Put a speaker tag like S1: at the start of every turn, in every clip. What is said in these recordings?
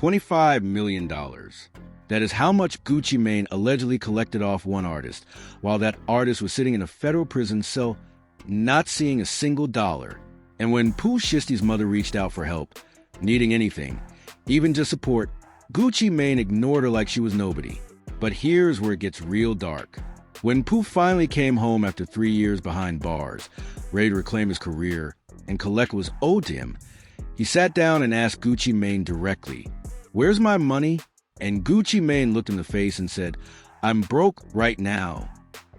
S1: $25 million. That is how much Gucci Mane allegedly collected off one artist, while that artist was sitting in a federal prison cell not seeing a single dollar. And when Pooh Shiesty's mother reached out for help, needing anything, even just support, Gucci Mane ignored her like she was nobody. But here's where it gets real dark. When Pooh finally came home after 3 years behind bars, ready to reclaim his career and collect what was owed to him, he sat down and asked Gucci Mane directly, "Where's my money?" And Gucci Mane looked him in the face and said, "I'm broke right now."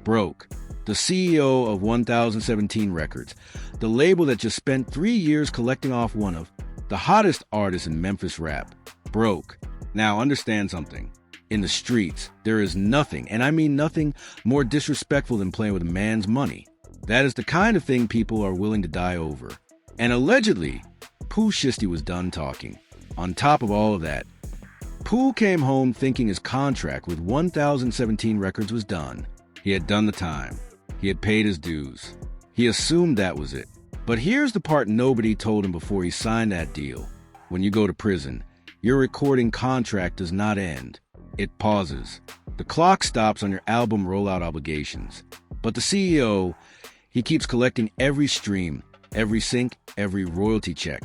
S1: Broke. The CEO of 1017 Records, the label that just spent 3 years collecting off one of the hottest artists in Memphis rap. Broke. Now understand something. In the streets, there is nothing, and I mean nothing, more disrespectful than playing with a man's money. That is the kind of thing people are willing to die over. And allegedly, Pooh Shiesty was done talking. On top of all of that, Pooh came home thinking his contract with 1017 Records was done. He had done the time. He had paid his dues. He assumed that was it. But here's the part nobody told him before he signed that deal. When you go to prison, your recording contract does not end. It pauses. The clock stops on your album rollout obligations. But the CEO, he keeps collecting every stream, every sync, every royalty check.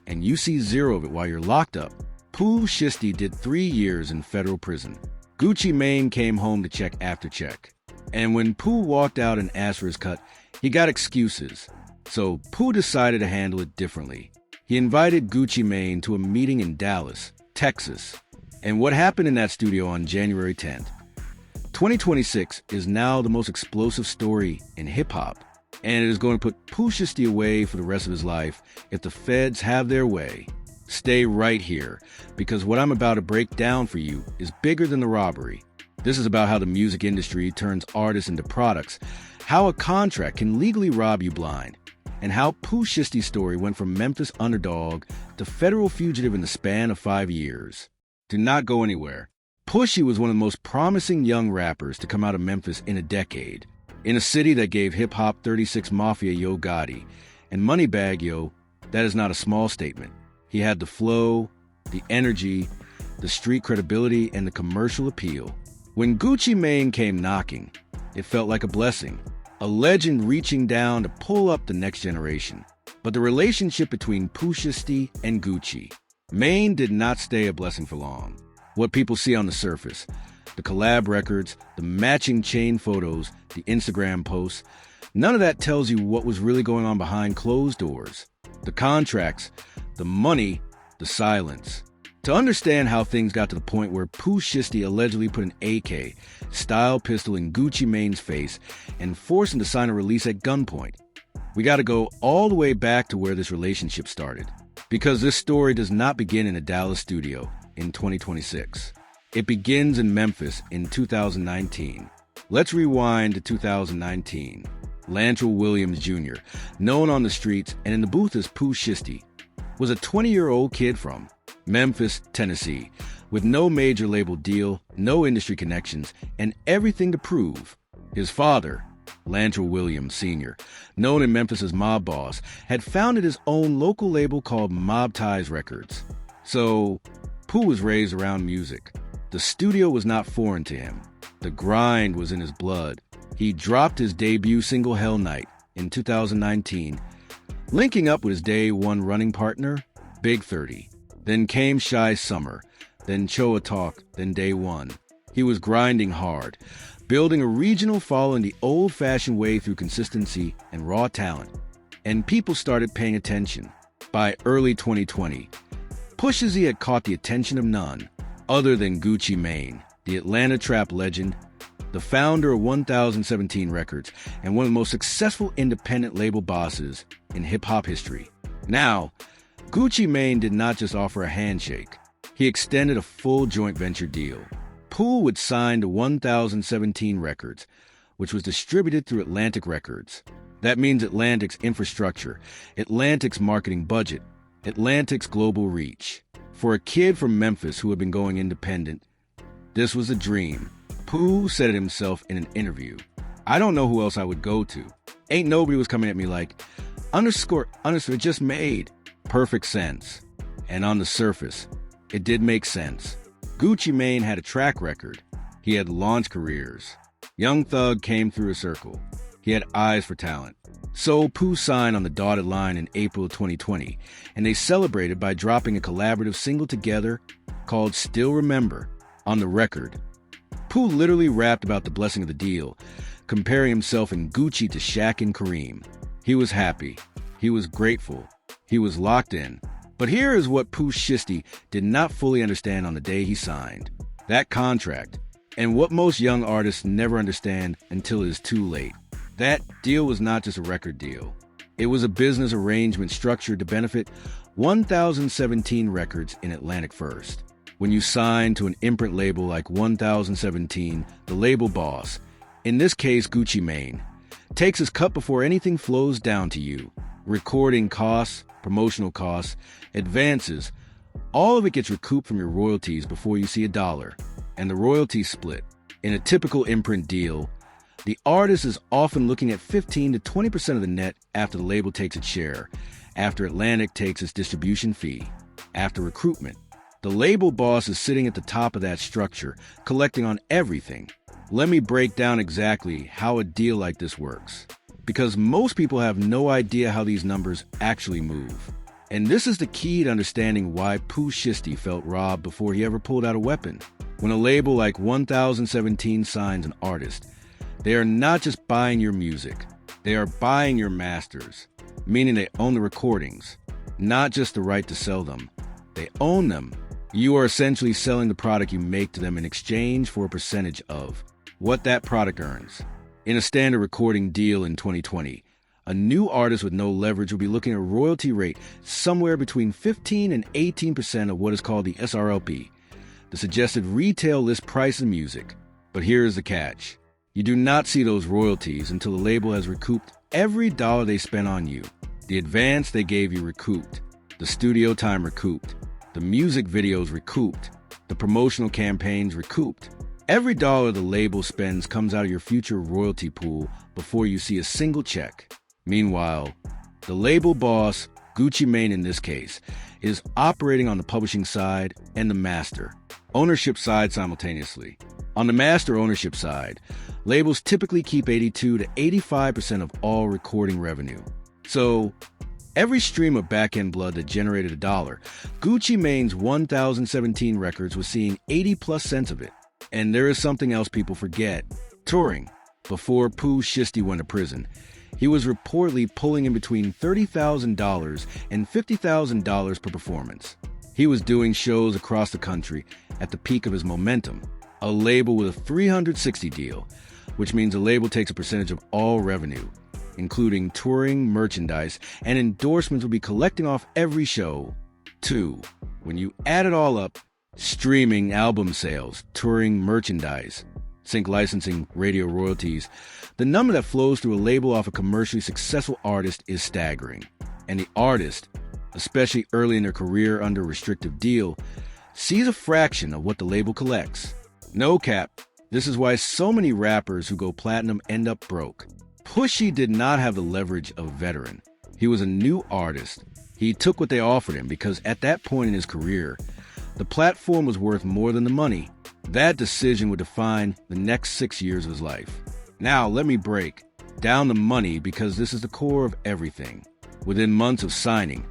S1: And you see zero of it while you're locked up. Pooh Shiesty did 3 years in federal prison. Gucci Mane came home to check after check. And when Pooh walked out and asked for his cut, he got excuses. So Pooh decided to handle it differently. He invited Gucci Mane to a meeting in Dallas, Texas. And what happened in that studio on January 10th? 2026 is now the most explosive story in hip-hop. And it is going to put Pooh Shiesty away for the rest of his life if the feds have their way. Stay right here, because what I'm about to break down for you is bigger than the robbery. This is about how the music industry turns artists into products, how a contract can legally rob you blind, and how Pooh Shiesty's story went from Memphis underdog to federal fugitive in the span of 5 years. Do not go anywhere. Pushy was one of the most promising young rappers to come out of Memphis in a decade, in a city that gave hip-hop 36 Mafia Yo Gotti, and Moneybagg Yo, that is not a small statement. He had the flow, the energy, the street credibility, and the commercial appeal. When Gucci Mane came knocking, it felt like a blessing, a legend reaching down to pull up the next generation. But the relationship between Pooh Shiesty and Gucci Mane did not stay a blessing for long. What people see on the surface, the collab records, the matching chain photos, the Instagram posts, none of that tells you what was really going on behind closed doors. The contracts, the money, the silence. To understand how things got to the point where Pooh Shiesty allegedly put an AK-style pistol in Gucci Mane's face and forced him to sign a release at gunpoint, we got to go all the way back to where this relationship started. Because this story does not begin in a Dallas studio in 2026. It begins in Memphis in 2019. Let's rewind to 2019. Lantrell Williams Jr., known on the streets and in the booth as Pooh Shiesty, was a 20-year-old kid from Memphis, Tennessee, with no major label deal, no industry connections, and everything to prove. His father, Lantrell Williams Sr., known in Memphis as Mob Boss, had founded his own local label called Mob Ties Records. So, Pooh was raised around music. The studio was not foreign to him. The grind was in his blood. He dropped his debut single Hell Night in 2019, linking up with his day one running partner, Big 30. Then came Shy Summer, then Choa Talk, then Day One. He was grinding hard, building a regional following the old-fashioned way through consistency and raw talent. And people started paying attention. By early 2020, Pooh Shiesty had caught the attention of none other than Gucci Mane, the Atlanta trap legend, the founder of 1017 Records, and one of the most successful independent label bosses in hip-hop history. Now, Gucci Mane did not just offer a handshake. He extended a full joint venture deal. Pooh would sign to 1017 Records, which was distributed through Atlantic Records. That means Atlantic's infrastructure, Atlantic's marketing budget, Atlantic's global reach. For a kid from Memphis who had been going independent, this was a dream. Pooh said it himself in an interview. "I don't know who else I would go to. Ain't nobody was coming at me like, underscore, just made. Perfect sense. And on the surface, it did make sense. Gucci Mane had a track record. He had launch careers. Young Thug came through a circle. He had eyes for talent. So Pooh signed on the dotted line in April 2020, and they celebrated by dropping a collaborative single together called Still Remember on the record. Pooh literally rapped about the blessing of the deal, comparing himself and Gucci to Shaq and Kareem. He was happy. He was grateful. He was locked in. But here is what Pooh Shiesty did not fully understand on the day he signed that contract, and what most young artists never understand until it is too late. That deal was not just a record deal. It was a business arrangement structured to benefit 1017 Records in Atlantic First. When you sign to an imprint label like 1017, the label boss, in this case Gucci Mane, takes his cut before anything flows down to you. Recording costs, promotional costs, advances, all of it gets recouped from your royalties before you see a dollar. And the royalties split. In a typical imprint deal, the artist is often looking at 15 to 20% of the net after the label takes its share, after Atlantic takes its distribution fee, after recruitment. The label boss is sitting at the top of that structure, collecting on everything. Let me break down exactly how a deal like this works, because most people have no idea how these numbers actually move. And this is the key to understanding why Pooh Shiesty felt robbed before he ever pulled out a weapon. When a label like 1017 signs an artist, they are not just buying your music, they are buying your masters, meaning they own the recordings, not just the right to sell them. They own them. You are essentially selling the product you make to them in exchange for a percentage of what that product earns. In a standard recording deal in 2020, a new artist with no leverage will be looking at a royalty rate somewhere between 15 and 18% of what is called the SRLP, the suggested retail list price of music. But here is the catch. You do not see those royalties until the label has recouped every dollar they spent on you. The advance they gave you recouped. The studio time recouped. The music videos recouped. The promotional campaigns recouped. Every dollar the label spends comes out of your future royalty pool before you see a single check. Meanwhile, the label boss, Gucci Mane in this case, is operating on the publishing side and the master ownership side simultaneously. On the master ownership side, labels typically keep 82 to 85% of all recording revenue. So, every stream of back-end blood that generated a dollar, Gucci Mane's 1017 Records was seeing 80 plus cents of it. And there is something else people forget. Touring. Before Pooh Shiesty went to prison, he was reportedly pulling in between $30,000 and $50,000 per performance. He was doing shows across the country at the peak of his momentum. A label with a 360 deal, which means a label takes a percentage of all revenue, including touring, merchandise, and endorsements will be collecting off every show. 2. When you add it all up, streaming, album sales, touring, merchandise, sync licensing, radio royalties, the number that flows through a label off a commercially successful artist is staggering. And the artist, especially early in their career under a restrictive deal, sees a fraction of what the label collects. No cap. This is why so many rappers who go platinum end up broke. Pushy did not have the leverage of a veteran. He was a new artist. He took what they offered him because at that point in his career, the platform was worth more than the money. That decision would define the next 6 years of his life. Now, let me break down the money because this is the core of everything. Within months of signing,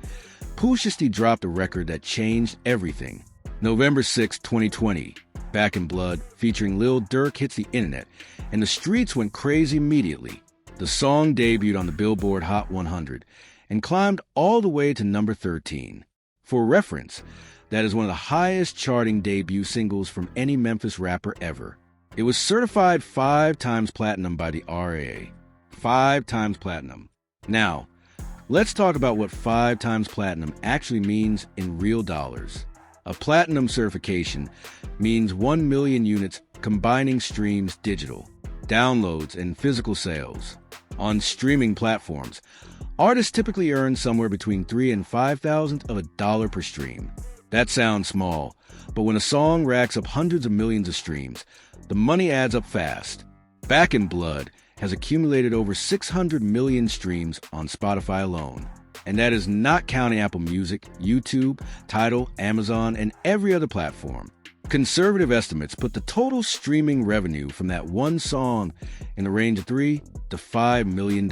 S1: Pooh Shiesty dropped a record that changed everything. November 6, 2020, Back in Blood, featuring Lil Durk, hits the internet, and the streets went crazy immediately. The song debuted on the Billboard Hot 100 and climbed all the way to number 13. For reference, that is one of the highest charting debut singles from any Memphis rapper ever. It was certified 5 times platinum by the RAA. 5 times platinum. Now, let's talk about what 5 times platinum actually means in real dollars. A platinum certification means 1 million units combining streams digital, downloads, and physical sales. On streaming platforms, artists typically earn somewhere between 3 and 5 thousandths of a dollar per stream. That sounds small, but when a song racks up hundreds of millions of streams, the money adds up fast. Back in Blood has accumulated over 600 million streams on Spotify alone. And that is not counting Apple Music, YouTube, Tidal, Amazon, and every other platform. Conservative estimates put the total streaming revenue from that one song in the range of $3 to $5 million.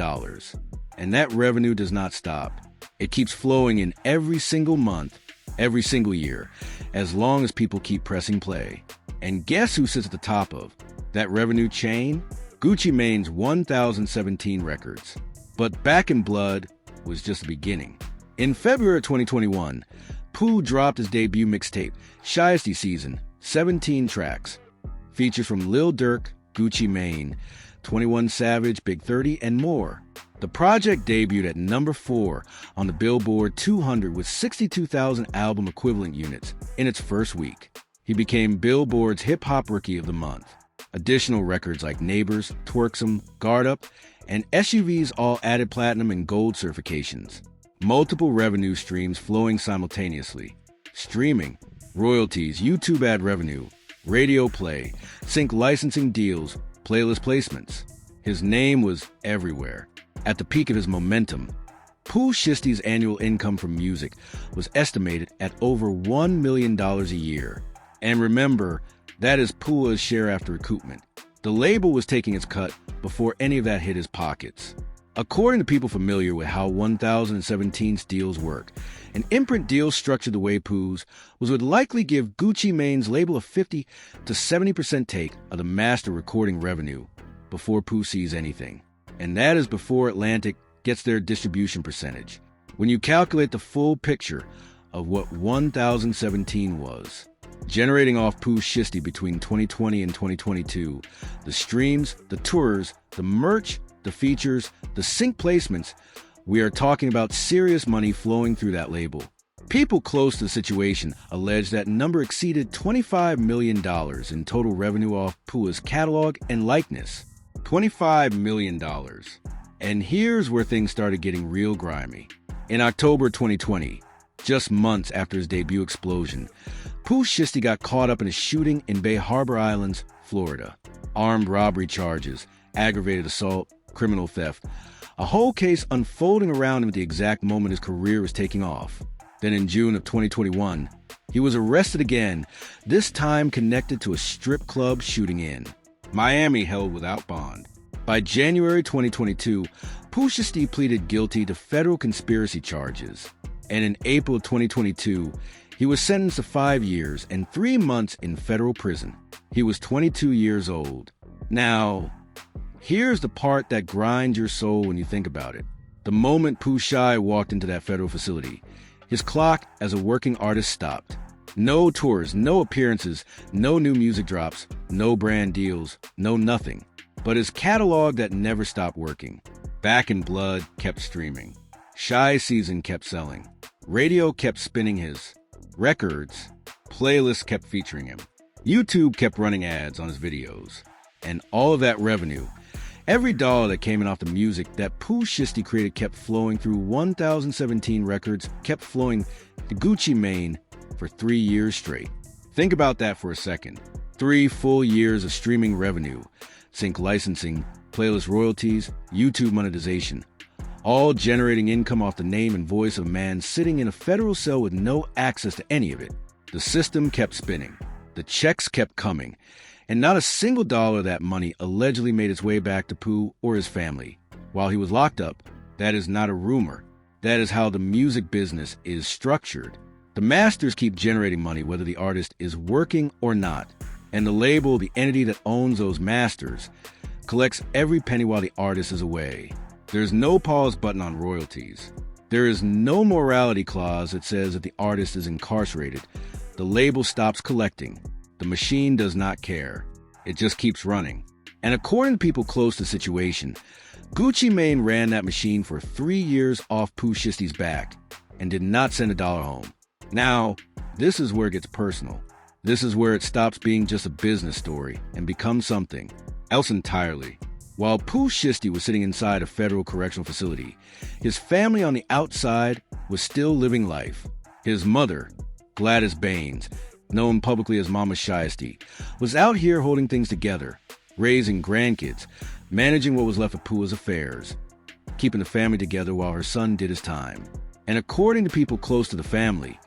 S1: And that revenue does not stop. It keeps flowing in every single month, every single year, as long as people keep pressing play. And guess who sits at the top of that revenue chain? Gucci Mane's 1017 records. But Back in Blood was just the beginning. In February 2021, Pooh dropped his debut mixtape, Shiesty Season, 17 tracks. Features from Lil Durk, Gucci Mane, 21 Savage, Big 30, and more. The project debuted at number 4 on the Billboard 200 with 62,000 album equivalent units in its first week. He became Billboard's Hip Hop Rookie of the Month. Additional records like Neighbors, Twerksome, Guard Up, and SUVs all added platinum and gold certifications. Multiple revenue streams flowing simultaneously. Streaming, royalties, YouTube ad revenue, radio play, sync licensing deals, playlist placements. His name was everywhere. At the peak of his momentum, Pooh Shiesty's annual income from music was estimated at over $1 million a year. And remember, that is Pooh's share after recoupment. The label was taking its cut before any of that hit his pockets. According to people familiar with how 1017's deals work, an imprint deal structured the way Pooh's would likely give Gucci Mane's label a 50 to 70% take of the master recording revenue before Pooh sees anything. And that is before Atlantic gets their distribution percentage. When you calculate the full picture of what 1017 was, generating off Pooh Shiesty between 2020 and 2022, the streams, the tours, the merch, the features, the sync placements, we are talking about serious money flowing through that label. People close to the situation allege that number exceeded $25 million in total revenue off Pooh's catalog and likeness. $25 million. And here's where things started getting real grimy. In October 2020, just months after his debut explosion, Pooh Shiesty got caught up in a shooting in Bay Harbor Islands, Florida. Armed robbery charges, aggravated assault, criminal theft. A whole case unfolding around him at the exact moment his career was taking off. Then in June of 2021, he was arrested again, this time connected to a strip club shooting in Miami held without bond. By January 2022, Pooh Shiesty pleaded guilty to federal conspiracy charges. And in April 2022, he was sentenced to 5 years and 3 months in federal prison. He was 22 years old. Now, here's the part that grinds your soul when you think about it. The moment Pooh Shie walked into that federal facility, his clock as a working artist stopped. No tours, no appearances, no new music drops, no brand deals, no nothing. But his catalog that never stopped working. Back in Blood kept streaming. Shy Season kept selling. Radio kept spinning his records. Playlists kept featuring him. YouTube kept running ads on his videos. And all of that revenue, every dollar that came in off the music that Pooh Shiesty created kept flowing through 1017 records, kept flowing to Gucci Mane for 3 years straight. Think about that for a second. 3 full years of streaming revenue, sync licensing, playlist royalties, YouTube monetization, all generating income off the name and voice of a man sitting in a federal cell with no access to any of it. The system kept spinning. The checks kept coming. And not a single dollar of that money allegedly made its way back to Pooh or his family. While he was locked up, that is not a rumor. That is how the music business is structured. The masters keep generating money whether the artist is working or not. And the label, the entity that owns those masters, collects every penny while the artist is away. There's no pause button on royalties. There is no morality clause that says if the artist is incarcerated, the label stops collecting. The machine does not care. It just keeps running. And according to people close to the situation, Gucci Mane ran that machine for 3 years off Pooh Shiesty's back and did not send a dollar home. Now, this is where it gets personal. This is where it stops being just a business story and becomes something else entirely. While Pooh Shiesty was sitting inside a federal correctional facility, his family on the outside was still living life. His mother, Gladys Baines, known publicly as Mama Shiesty, was out here holding things together, raising grandkids, managing what was left of Pooh's affairs, keeping the family together while her son did his time. And according to people close to the family,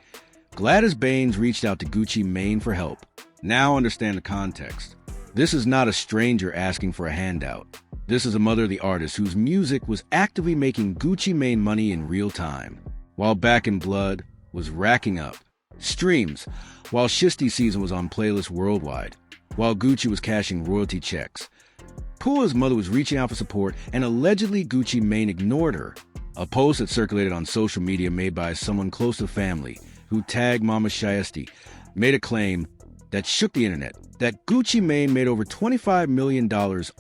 S1: Gladys Baines reached out to Gucci Mane for help. Now understand the context. This is not a stranger asking for a handout. This is a mother of the artist whose music was actively making Gucci Mane money in real time, while Back in Blood was racking up streams, while Shiesty season was on playlists worldwide, while Gucci was cashing royalty checks. Pooh's mother was reaching out for support, and allegedly Gucci Mane ignored her. A post that circulated on social media made by someone close to the family, who tagged Mama Shiesty, made a claim that shook the internet, that Gucci Mane made over $25 million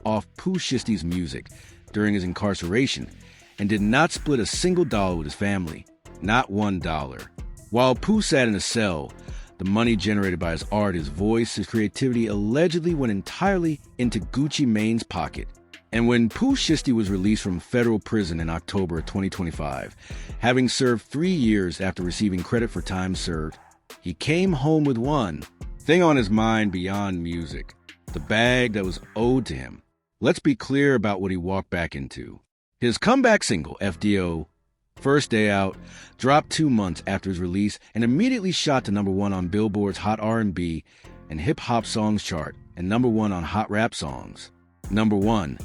S1: off Pooh Shiesty's music during his incarceration and did not split a single dollar with his family, not $1. While Pooh sat in a cell, the money generated by his art, his voice, his creativity allegedly went entirely into Gucci Mane's pocket. And when Pooh Shiesty was released from federal prison in October of 2025, having served 3 years after receiving credit for time served, he came home with one thing on his mind beyond music: the bag that was owed to him. Let's be clear about what he walked back into. His comeback single, FDO, First Day Out, dropped 2 months after his release and immediately shot to #1 on Billboard's Hot R&B and Hip Hop Songs chart and #1 on Hot Rap Songs. Number 1.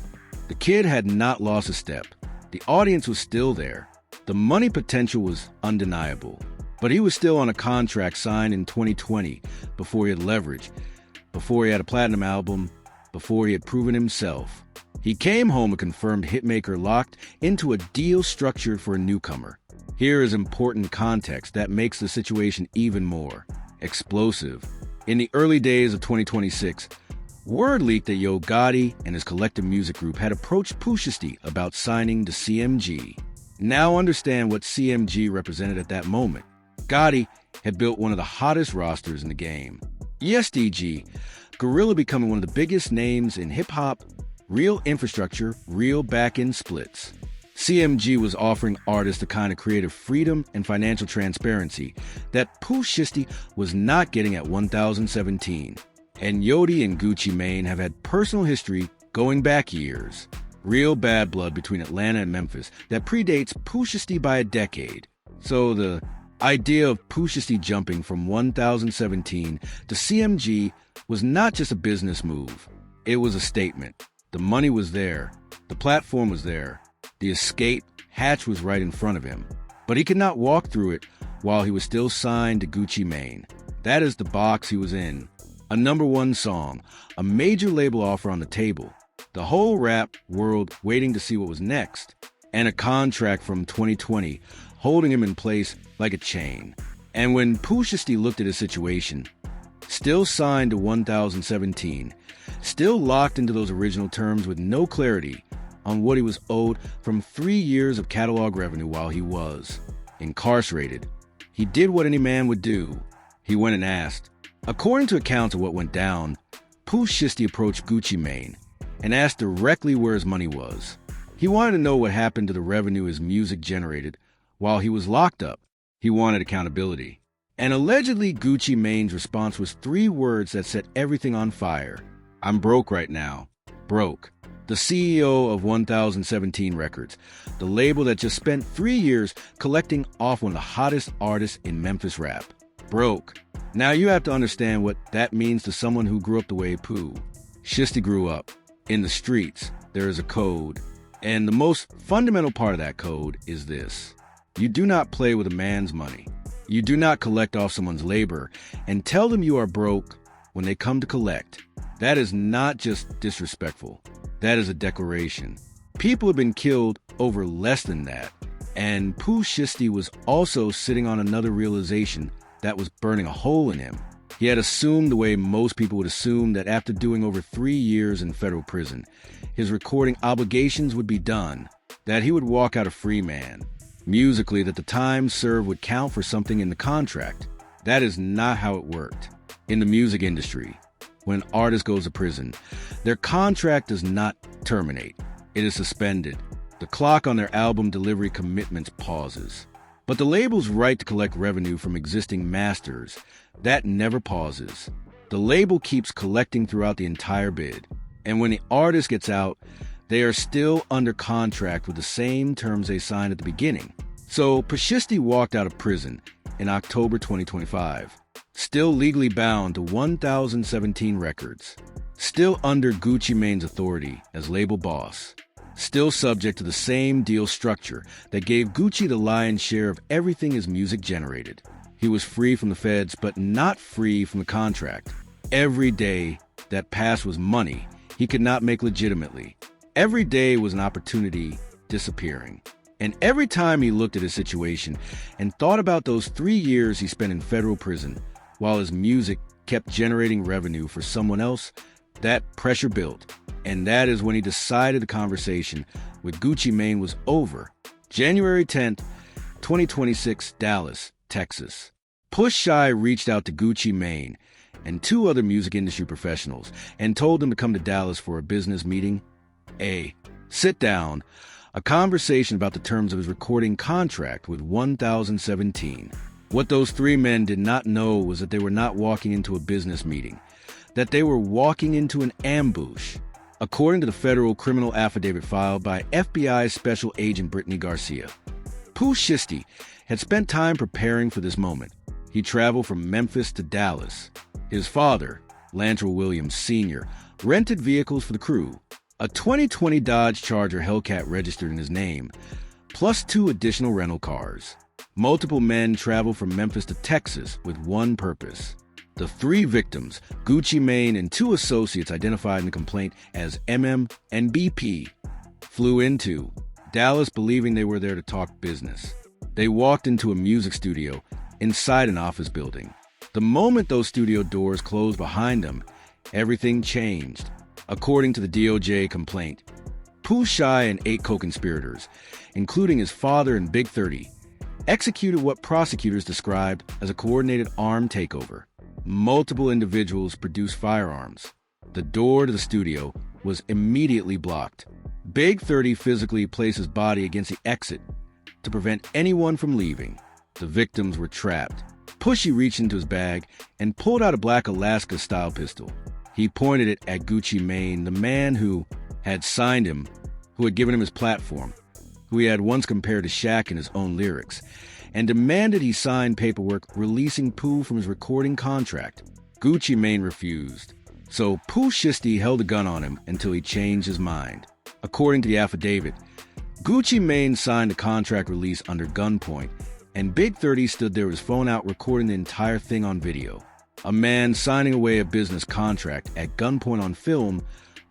S1: The kid had not lost a step. The audience was still there. The money potential was undeniable. But he was still on a contract signed in 2020 before he had leverage, before he had a platinum album, before he had proven himself. He came home a confirmed hitmaker locked into a deal structured for a newcomer. Here is important context that makes the situation even more explosive. In the early days of 2026, word leaked that Yo Gotti and his Collective Music Group had approached Pooh Shiesty about signing to CMG. Now understand what CMG represented at that moment. Gotti had built one of the hottest rosters in the game. ESDG, Gorilla becoming one of the biggest names in hip-hop, real infrastructure, real back-end splits. CMG was offering artists the kind of creative freedom and financial transparency that Pooh Shiesty was not getting at 1017. And Yodi and Gucci Mane have had personal history going back years. Real bad blood between Atlanta and Memphis that predates Pooh Shiesty by a decade. So the idea of Pooh Shiesty jumping from 1017 to CMG was not just a business move. It was a statement. The money was there. The platform was there. The escape hatch was right in front of him. But he could not walk through it while he was still signed to Gucci Mane. That is the box he was in. A #1 song, a major label offer on the table, the whole rap world waiting to see what was next, and a contract from 2020 holding him in place like a chain. And when Pooh Shiesty looked at his situation, still signed to 1017, still locked into those original terms with no clarity on what he was owed from 3 years of catalog revenue while he was incarcerated, he did what any man would do. He went and asked. According to accounts of what went down, Pooh Shiesty approached Gucci Mane and asked directly where his money was. He wanted to know what happened to the revenue his music generated while he was locked up. He wanted accountability. And allegedly Gucci Mane's response was 3 words that set everything on fire. I'm broke right now. Broke. The CEO of 1017 Records, the label that just spent 3 years collecting off one of the hottest artists in Memphis rap. Broke. Now you have to understand what that means to someone who grew up the way Pooh Shiesty grew up. In the streets, there is a code. And the most fundamental part of that code is this. You do not play with a man's money. You do not collect off someone's labor and tell them you are broke when they come to collect. That is not just disrespectful. That is a declaration. People have been killed over less than that. And Pooh Shiesty was also sitting on another realization that was burning a hole in him. He had assumed the way most people would assume that after doing over 3 years in federal prison, his recording obligations would be done, that he would walk out a free man. Musically, that the time served would count for something in the contract. That is not how it worked. In the music industry, when an artist goes to prison, their contract does not terminate. It is suspended. The clock on their album delivery commitments pauses. But the label's right to collect revenue from existing masters, that never pauses. The label keeps collecting throughout the entire bid. And when the artist gets out, they are still under contract with the same terms they signed at the beginning. So Pooh Shiesty walked out of prison in October 2025, still legally bound to 1017 records, still under Gucci Mane's authority as label boss, still subject to the same deal structure that gave Gucci the lion's share of everything his music generated. He was free from the feds, but not free from the contract. Every day that passed was money he could not make legitimately. Every day was an opportunity disappearing. And every time he looked at his situation and thought about those 3 years he spent in federal prison while his music kept generating revenue for someone else, that pressure built. And that is when he decided the conversation with Gucci Mane was over. January 10th, 2026, Dallas, Texas. Pooh Shiesty reached out to Gucci Mane and 2 other music industry professionals and told them to come to Dallas for a business meeting. A sit down, a conversation about the terms of his recording contract with 1017. What those 3 men did not know was that they were not walking into a business meeting, that they were walking into an ambush. According to the federal criminal affidavit filed by FBI Special Agent Brittany Garcia, Pooh Shiesty had spent time preparing for this moment. He traveled from Memphis to Dallas. His father, Lantrell Williams Sr., rented vehicles for the crew, a 2020 Dodge Charger Hellcat registered in his name, plus 2 additional rental cars. Multiple men traveled from Memphis to Texas with one purpose. The 3 victims, Gucci Mane and 2 associates identified in the complaint as MM and BP, flew into Dallas believing they were there to talk business. They walked into a music studio inside an office building. The moment those studio doors closed behind them, everything changed. According to the DOJ complaint, Pooh Shiesty and 8 co-conspirators, including his father and Big 30, executed what prosecutors described as a coordinated armed takeover. Multiple individuals produced firearms. The door to the studio was immediately blocked. Big 30 physically placed his body against the exit to prevent anyone from leaving. The victims were trapped. Pushy reached into his bag and pulled out a black Alaska-style pistol. He pointed it at Gucci Mane, the man who had signed him, who had given him his platform, who he had once compared to Shaq in his own lyrics, and demanded he sign paperwork releasing Pooh from his recording contract. Gucci Mane refused, so Pooh Shiesty held a gun on him until he changed his mind. According to the affidavit, Gucci Mane signed the contract release under gunpoint, and Big 30 stood there with his phone out recording the entire thing on video. A man signing away a business contract at gunpoint on film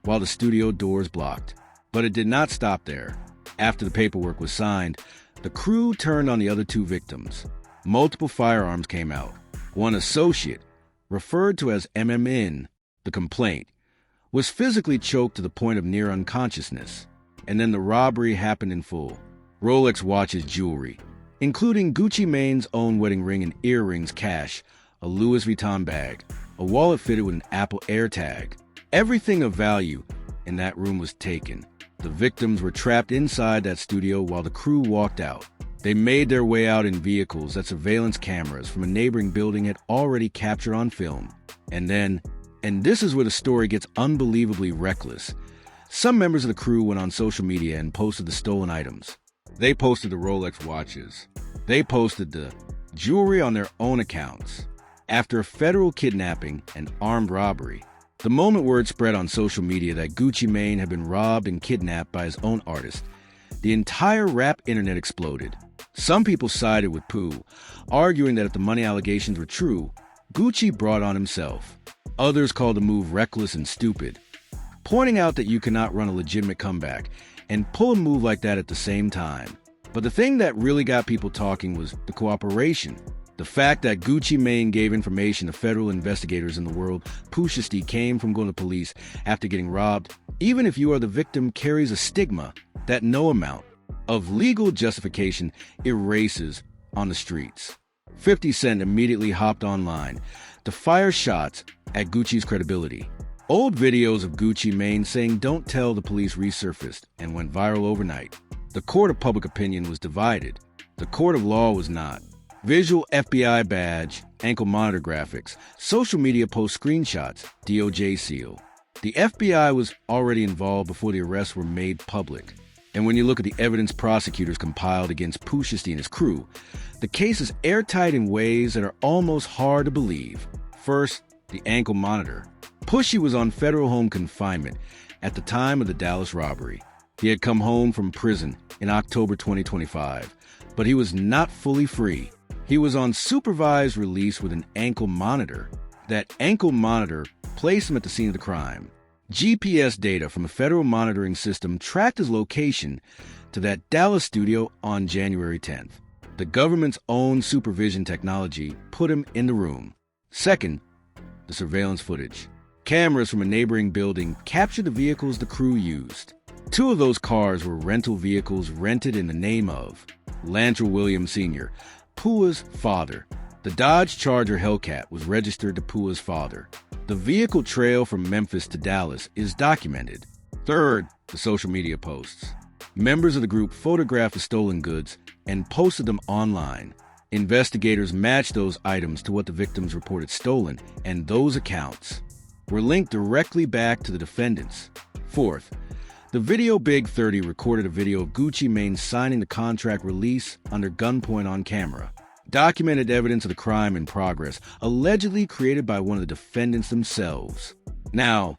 S1: while the studio doors blocked. But it did not stop there. After the paperwork was signed, the crew turned on the other 2 victims. Multiple firearms came out. One associate, referred to as MMN, the complaint, was physically choked to the point of near unconsciousness. And then the robbery happened in full. Rolex watches, jewelry, including Gucci Mane's own wedding ring and earrings, cash, a Louis Vuitton bag, a wallet fitted with an Apple AirTag. Everything of value in that room was taken. The victims were trapped inside that studio while the crew walked out. They made their way out in vehicles that surveillance cameras from a neighboring building had already captured on film. And then, and this is where the story gets unbelievably reckless, some members of the crew went on social media and posted the stolen items. They posted the Rolex watches. They posted the jewelry on their own accounts. After a federal kidnapping and armed robbery, the moment word spread on social media that Gucci Mane had been robbed and kidnapped by his own artist, the entire rap internet exploded. Some people sided with Pooh, arguing that if the money allegations were true, Gucci brought on himself. Others called the move reckless and stupid, pointing out that you cannot run a legitimate comeback and pull a move like that at the same time. But the thing that really got people talking was the cooperation. The fact that Gucci Mane gave information to federal investigators in the world Pooh Shiesty came from going to police after getting robbed, even if you are the victim, carries a stigma that no amount of legal justification erases on the streets. 50 Cent immediately hopped online to fire shots at Gucci's credibility. Old videos of Gucci Mane saying "don't tell" the police resurfaced and went viral overnight. The court of public opinion was divided. The court of law was not. Visual FBI badge, ankle monitor graphics, social media post screenshots, DOJ seal. The FBI was already involved before the arrests were made public. And when you look at the evidence prosecutors compiled against Pooh Shiesty and his crew, the case is airtight in ways that are almost hard to believe. First, the ankle monitor. Pushy was on federal home confinement at the time of the Dallas robbery. He had come home from prison in October 2025, but he was not fully free. He was on supervised release with an ankle monitor. That ankle monitor placed him at the scene of the crime. GPS data from a federal monitoring system tracked his location to that Dallas studio on January 10th. The government's own supervision technology put him in the room. Second, the surveillance footage. Cameras from a neighboring building captured the vehicles the crew used. Two of those cars were rental vehicles rented in the name of Lantrell Williams Sr., Pooh's father. The Dodge Charger Hellcat was registered to Pooh's father. The vehicle trail from Memphis to Dallas is documented. Third, the social media posts. Members of the group photographed the stolen goods and posted them online. Investigators matched those items to what the victims reported stolen, and those accounts were linked directly back to the defendants. Fourth, the video Big 30 recorded a video of Gucci Mane signing the contract release under gunpoint on camera. Documented evidence of the crime in progress, allegedly created by one of the defendants themselves. Now,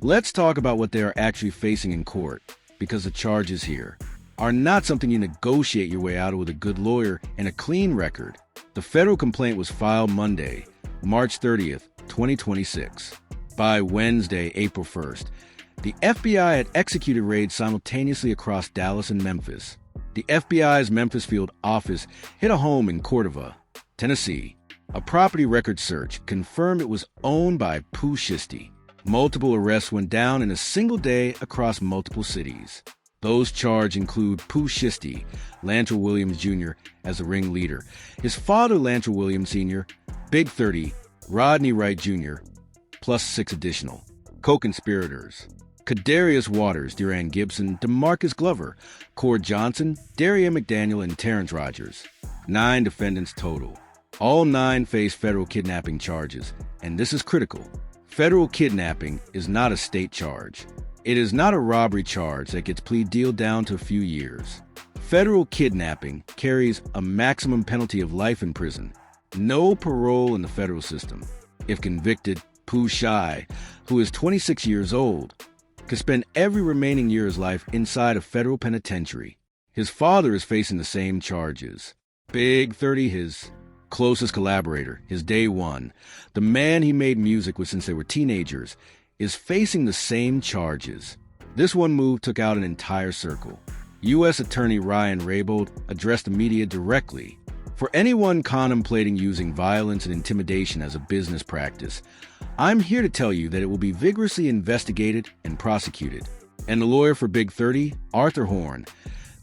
S1: let's talk about what they are actually facing in court, because the charges here are not something you negotiate your way out of with a good lawyer and a clean record. The federal complaint was filed Monday, March 30th, 2026. By Wednesday, April 1st, the FBI had executed raids simultaneously across Dallas and Memphis. The FBI's Memphis field office hit a home in Cordova, Tennessee. A property record search confirmed it was owned by Pooh Shiesty. Multiple arrests went down in a single day across multiple cities. Those charged include Pooh Shiesty, Lantrell Williams Jr. as the ringleader, his father Lantrell Williams Sr., Big 30, Rodney Wright Jr., plus 6 additional co-conspirators. Kadarius Waters, Duran Gibson, DeMarcus Glover, Cord Johnson, Daria McDaniel, and Terrence Rogers. 9 defendants total. All 9 face federal kidnapping charges, and this is critical. Federal kidnapping is not a state charge. It is not a robbery charge that gets plea deal down to a few years. Federal kidnapping carries a maximum penalty of life in prison. No parole in the federal system. If convicted, Pooh Shiesty, who is 26 years old, could spend every remaining year of his life inside a federal penitentiary. His father is facing the same charges. Big 30, his closest collaborator, his day one, the man he made music with since they were teenagers, is facing the same charges. This one move took out an entire circle. U.S. Attorney Ryan Raybould addressed the media directly. For anyone contemplating using violence and intimidation as a business practice, I'm here to tell you that it will be vigorously investigated and prosecuted. And the lawyer for Big 30, Arthur Horn,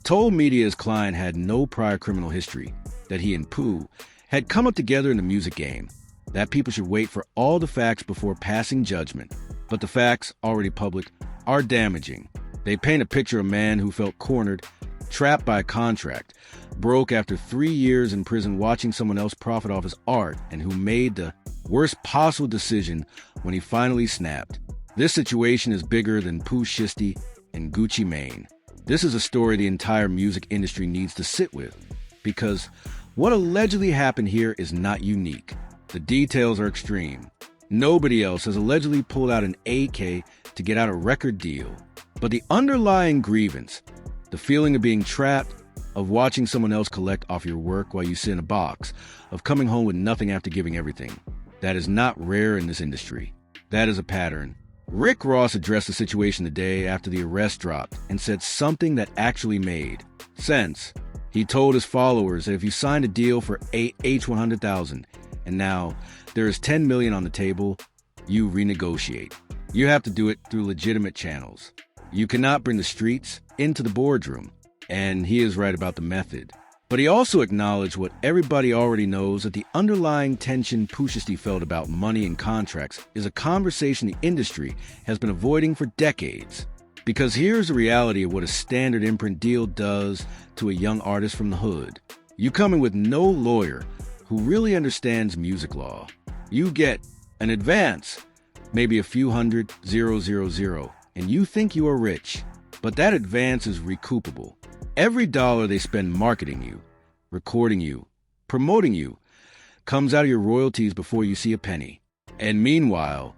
S1: told media his client had no prior criminal history, that he and Pooh had come up together in the music game, that people should wait for all the facts before passing judgment. But the facts, already public, are damaging. They paint a picture of a man who felt cornered, trapped by a contract, broke after 3 years in prison watching someone else profit off his art, and who made the worst possible decision when he finally snapped. This situation is bigger than Pooh Shiesty and Gucci Mane. This is a story the entire music industry needs to sit with, because what allegedly happened here is not unique. The details are extreme. Nobody else has allegedly pulled out an AK to get out a record deal. But the underlying grievance, the feeling of being trapped, of watching someone else collect off your work while you sit in a box, of coming home with nothing after giving everything, that is not rare in this industry. That is a pattern. Rick Ross addressed the situation the day after the arrest dropped and said something that actually made sense. He told his followers that if you signed a deal for $100,000 and now there is $10 million on the table, you renegotiate. You have to do it through legitimate channels. You cannot bring the streets into the boardroom. And he is right about the method. But he also acknowledged what everybody already knows, that the underlying tension Pooh Shiesty felt about money and contracts is a conversation the industry has been avoiding for decades. Because here's the reality of what a standard imprint deal does to a young artist from the hood. You come in with no lawyer who really understands music law. You get an advance, maybe a few hundred, 000, and you think you are rich. But that advance is recoupable. Every dollar they spend marketing you, recording you, promoting you, comes out of your royalties before you see a penny. And meanwhile,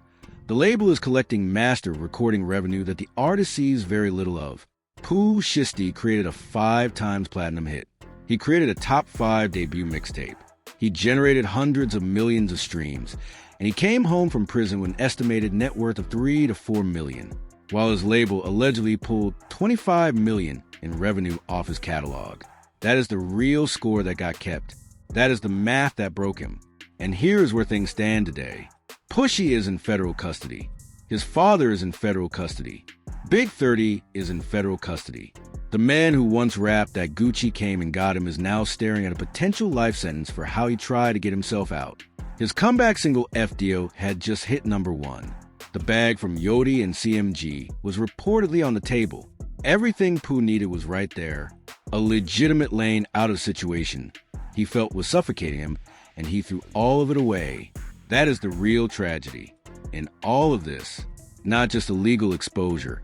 S1: the label is collecting master recording revenue that the artist sees very little of. Pooh Shiesty created a 5-time platinum hit. He created a top 5 debut mixtape. He generated hundreds of millions of streams, and he came home from prison with an estimated net worth of $3 to $4 million, while his label allegedly pulled $25 million in revenue off his catalog. That is the real score that got kept. That is the math that broke him. And here's where things stand today. Pushy is in federal custody. His father is in federal custody. Big 30 is in federal custody. The man who once rapped that Gucci came and got him is now staring at a potential life sentence for how he tried to get himself out. His comeback single FDO had just hit #1. The bag from Yodi and CMG was reportedly on the table. Everything Pooh needed was right there. A legitimate lane out of situation he felt was suffocating him, and he threw all of it away. That is the real tragedy. In all of this, not just a legal exposure,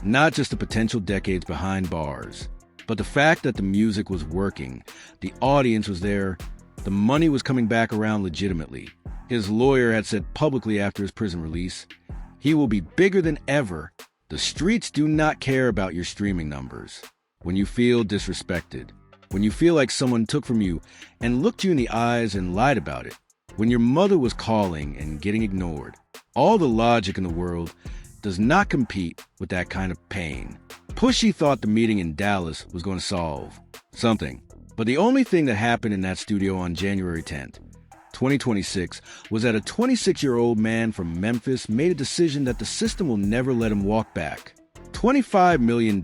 S1: not just the potential decades behind bars, but the fact that the music was working, the audience was there, the money was coming back around legitimately. His lawyer had said publicly after his prison release, he will be bigger than ever. The streets do not care about your streaming numbers. When you feel disrespected, when you feel like someone took from you and looked you in the eyes and lied about it, when your mother was calling and getting ignored, all the logic in the world does not compete with that kind of pain. Pushy thought the meeting in Dallas was going to solve something, but the only thing that happened in that studio on January 10th, 2026, was that a 26-year-old man from Memphis made a decision that the system will never let him walk back. $25 million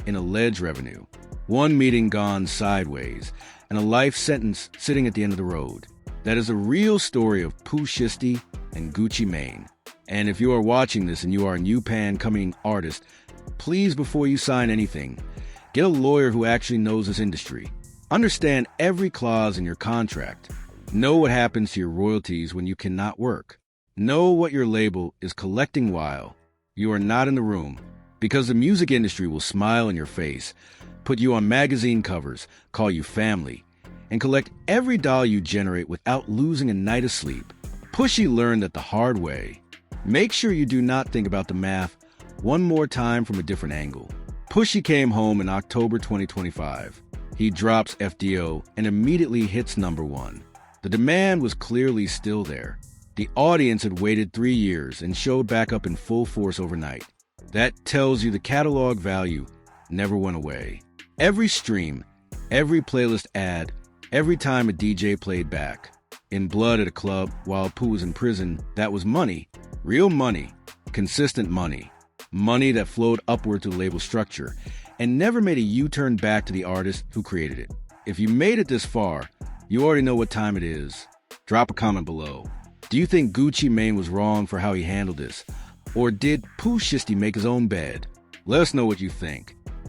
S1: in alleged revenue, one meeting gone sideways, and a life sentence sitting at the end of the road. That is a real story of Pooh Shiesty and Gucci Mane. And if you are watching this and you are a new coming artist, please, before you sign anything, get a lawyer who actually knows this industry. Understand every clause in your contract. Know what happens to your royalties when you cannot work. Know what your label is collecting while you are not in the room, because the music industry will smile in your face, put you on magazine covers, call you family, and collect every dollar you generate without losing a night of sleep. Pushy learned that the hard way. Make sure you do not think about the math one more time from a different angle. Pushy came home in October 2025. He drops FDO and immediately hits #1. The demand was clearly still there. The audience had waited 3 years and showed back up in full force overnight. That tells you the catalog value never went away. Every stream, every playlist ad, every time a DJ played back. In blood at a club while Pooh was in prison, that was money. Real money. Consistent money. Money that flowed upward to the label structure and never made a U-turn back to the artist who created it. If you made it this far, you already know what time it is. Drop a comment below. Do you think Gucci Mane was wrong for how he handled this? Or did Pooh Shiesty make his own bed? Let us know what you think.